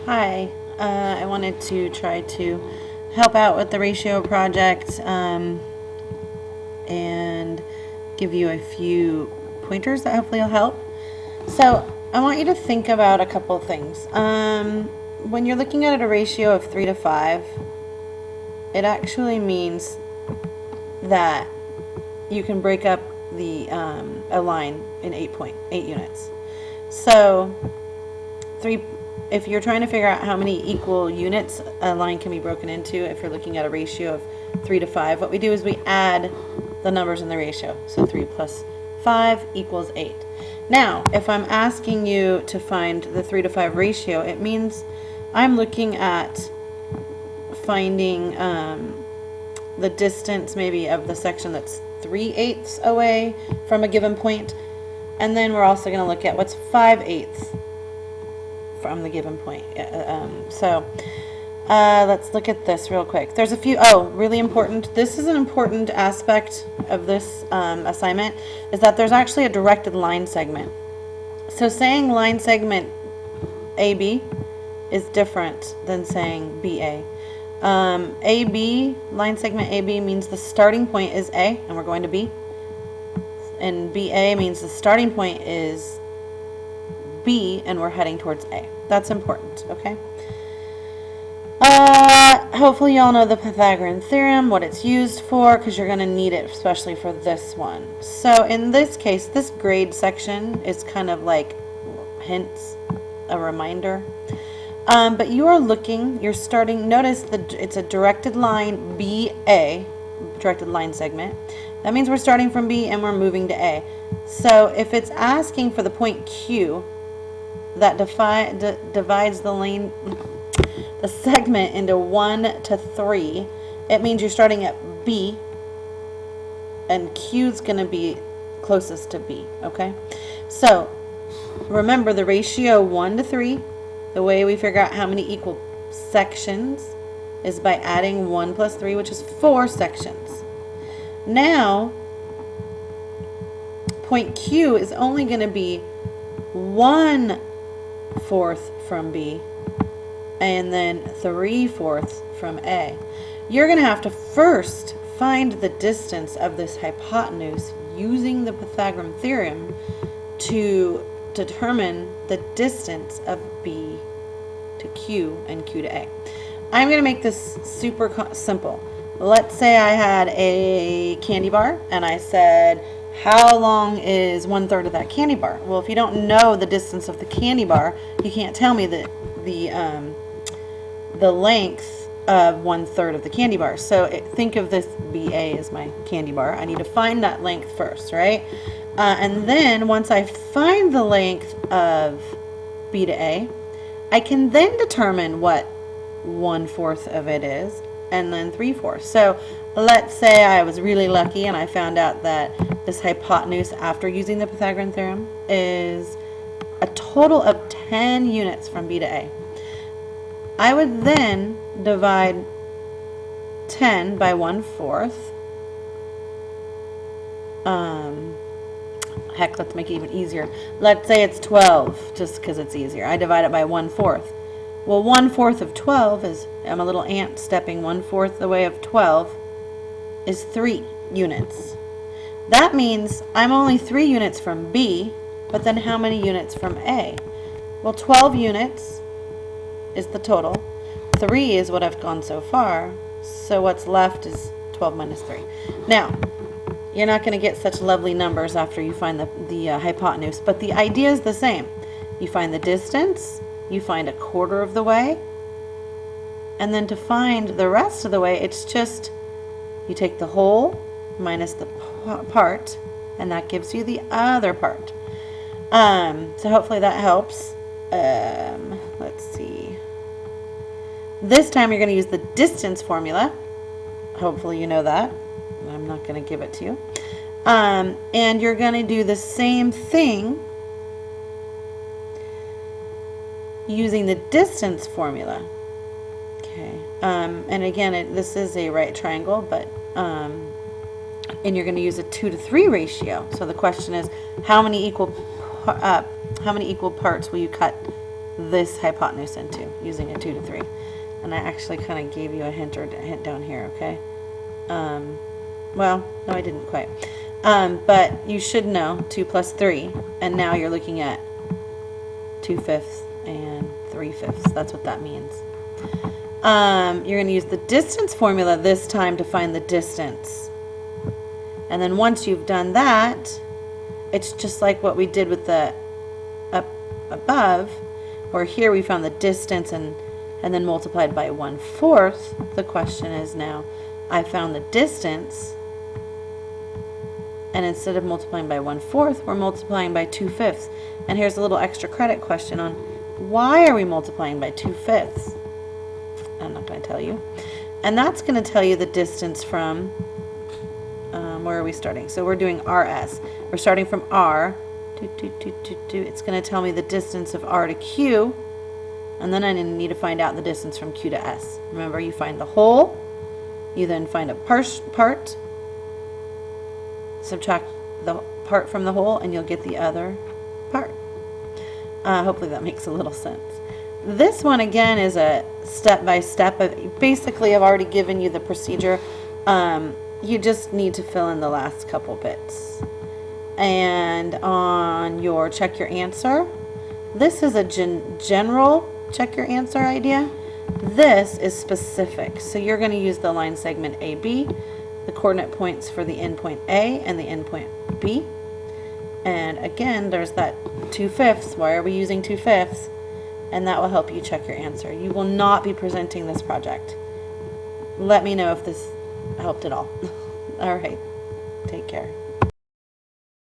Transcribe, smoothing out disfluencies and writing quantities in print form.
Hi, I wanted to try to help out with the ratio project and give you a few pointers that hopefully will help. So I want you to think about a couple of things. When you're looking at a ratio of 3 to 5, it actually means that you can break up the a line in 8.8 units. So if you're trying to figure out how many equal units a line can be broken into, if you're looking at a ratio of 3 to 5, what we do is we add the numbers in the ratio. So 3 plus 5 equals 8. Now, if I'm asking you to find the 3 to 5 ratio, it means I'm looking at finding the distance maybe of the section that's 3/8 away from a given point, and then we're also going to look at what's 5/8 from the given point. Let's look at this real quick. There's a few, really important. This is an important aspect of this assignment, is that there's actually a directed line segment. So saying line segment AB is different than saying BA. AB, line segment AB means the starting point is A and we're going to B. And BA means the starting point is B and we're heading towards A. That's important, okay? Hopefully you all know the Pythagorean theorem, what it's used for, because you're going to need it, especially for this one. So in this case, this grade section is kind of like hints, a reminder. But you are looking, you're starting, notice it's a directed line BA, directed line segment. That means we're starting from B and we're moving to A. So if it's asking for the point Q, that divides the segment into 1 to 3, it means you're starting at B and Q's going to be closest to B, okay? So remember the ratio 1 to 3, the way we figure out how many equal sections is by adding 1 plus 3, which is 4 sections. Now, point Q is only going to be 1/4 from B and then 3/4 from A. You're going to have to first find the distance of this hypotenuse using the Pythagorean theorem to determine the distance of B to Q and Q to A. I'm going to make this super simple. Let's say I had a candy bar and I said, how long is 1/3 of that candy bar? Well, if you don't know the distance of the candy bar, you can't tell me the length of 1/3 of the candy bar. So think of this BA as my candy bar. I need to find that length first, right? And then once I find the length of B to A, I can then determine what 1/4 of it is, and then 3/4. So let's say I was really lucky and I found out that this hypotenuse after using the Pythagorean theorem is a total of 10 units from B to A. I would then divide 10 by 1/4. Heck, let's make it even easier. Let's say it's 12, just because it's easier. I divide it by 1/4. Well, 1/4 of 12 is, I'm a little ant stepping 1/4 the way of 12, is 3 units. That means I'm only 3 units from B, but then how many units from A? Well, 12 units is the total. 3 is what I've gone so far, so what's left is 12 minus 3. Now, you're not going to get such lovely numbers after you find the hypotenuse, but the idea is the same. You find the distance, you find 1/4 of the way, and then to find the rest of the way, it's just you take the whole minus the part, and that gives you the other part. So hopefully that helps. Let's see. This time you're going to use the distance formula. Hopefully you know that. I'm not going to give it to you. And you're going to do the same thing using the distance formula. Okay. And again, this is a right triangle, but and you're going to use a 2 to 3 ratio. So the question is, how many equal parts will you cut this hypotenuse into using a 2 to 3. And I actually kind of gave you a hint down here, okay? Well, no, I didn't quite. But you should know 2 plus 3, and now you're looking at 2/5 and 3/5. That's what that means. You're going to use the distance formula this time to find the distance. And then once you've done that, it's just like what we did with the up above, where here we found the distance and then multiplied by 1/4. The question is now, I found the distance, and instead of multiplying by 1/4, we're multiplying by 2/5. And here's a little extra credit question on why are we multiplying by 2/5? I'm not going to tell you. And that's going to tell you the distance from, where are we starting? So we're doing RS. We're starting from R. It's going to tell me the distance of R to Q. And then I need to find out the distance from Q to S. Remember, you find the whole. You then find a part. Subtract the part from the whole, and you'll get the other part. Hopefully that makes a little sense. This one, again, is a step-by-step. Basically, I've already given you the procedure. You just need to fill in the last couple bits. And on your check your answer, this is a general check your answer idea. This is specific. So you're going to use the line segment AB, the coordinate points for the endpoint A and the endpoint B. And again, there's that 2/5. Why are we using 2/5? And that will help you check your answer. You will not be presenting this project. Let me know if this helped at all. All right. Take care.